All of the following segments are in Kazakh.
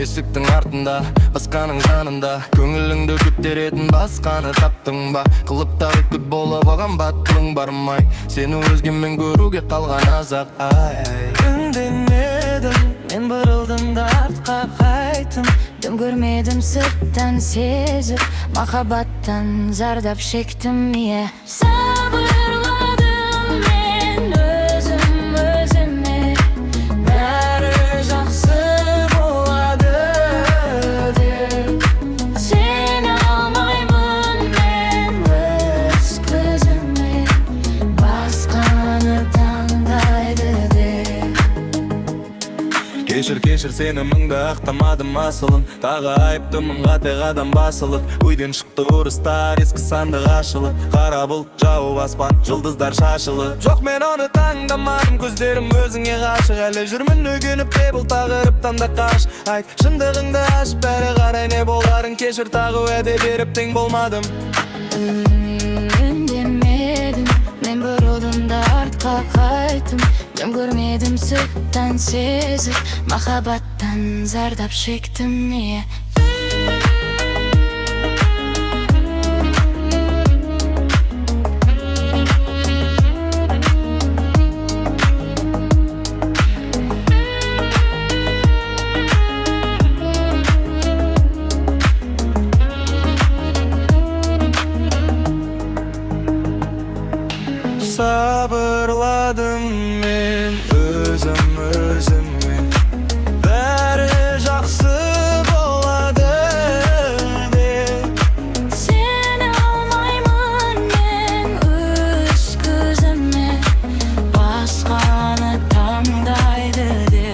Esіктің артында, басқаның жанында, көңіліңді көтеретін басқаны таптың ба? Қылыптағы күт болып алған батылың бармай, сені өзгемен көруге қалған азақ. Үндемедім, мен бұрылдым да артқа қайттым. Дым көрмедім сырттан сезіп, махаббаттан зардап шектім. Сабырладым мен өзіме, бәрі жақсы болады деп. Сені алмаймын мен өз көзіме, басқаны таңдайды деп. Кешір, сені мыңды ақтамадым асылын. Тағы айыпты мыңға теғадан басылып. Өйден шықты ұрыстар, ескі сандық ашылып. Қара бұлт жауып аспан, жұлдыздар шашылып. Жоқ, мен оны таңдамадым, көздерім өзіңе ғашық. Әлі жүрмін өгеніп те бұл тағырыптан да қаш. Айт, шындығыңды аш, бәрі қарай не боларын. Кешір, тағы уәде беріп тең болмадым. Үндемедім, мен бұрылдым да артқа қайттым. Дым көрмедім сырттан сезіп, махаббаттан зардап шектім. Sabırladım men özüme, bәрі жақсы болады деп. Сені алмаймын мен өз көзіме, басқаны таңдайды деп.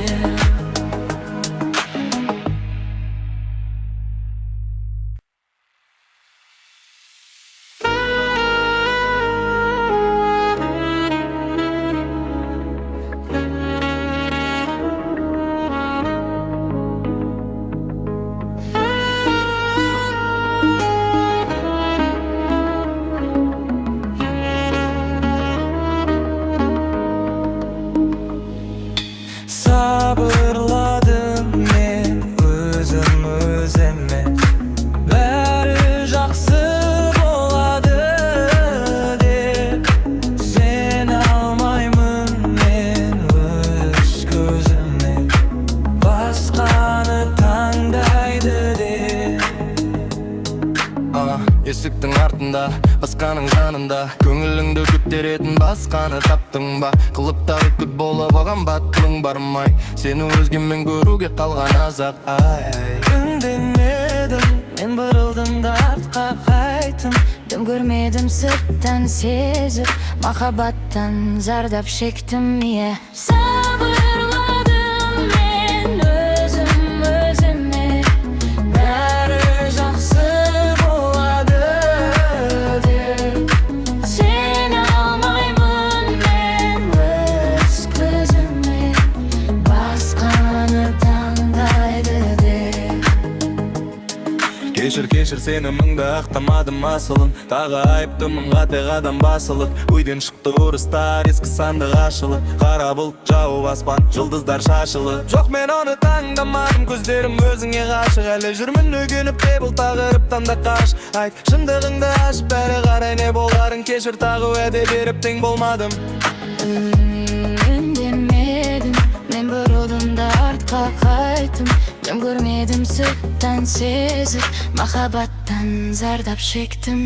Sabırladım men özüme, bәрі жақсы болады деп. Сені алмаймын мен өз көзіме, басқаны таңдайды деп. Есіктің артында, басқаның жанында, көңіліңді көтеретін басқаны таптың ба? Қылыптағы күт болып алған батылың бармай, сені өзгемен көруге қалған азақ. Үндемедім, мен бұрылдым да артқа қайттым. Дым көрмедім сырттан сезіп, махаббаттан зардап шектім. Сабырладым мен өзіме, бәрі жақсы болады деп. Сені алмаймын мен өз көзіме, басқаны таңдайды деп. Кешір, сені мыңды ақтамадым асылын. Тағы айыпты мыңға теғадан басылып. Өйден шықты ұрыстар, ескі сандық ашылып. Қара бұлт жауып аспан, жұлдыздар шашылып. Жоқ, мен оны таңдамадым, көздерім өзіңе ғашық. Әлі жүрмін өгеніп те бұл тағырыптан да қаш. Айт, шындығыңды аш, бәрі қарай не боларын. Кешір, тағы уәде беріп тең болмадым. Үндемедім, мен бұрылдым да артқа қайттым. Дым көрмедім сырттан сезіп, махаббаттан зардап шектім.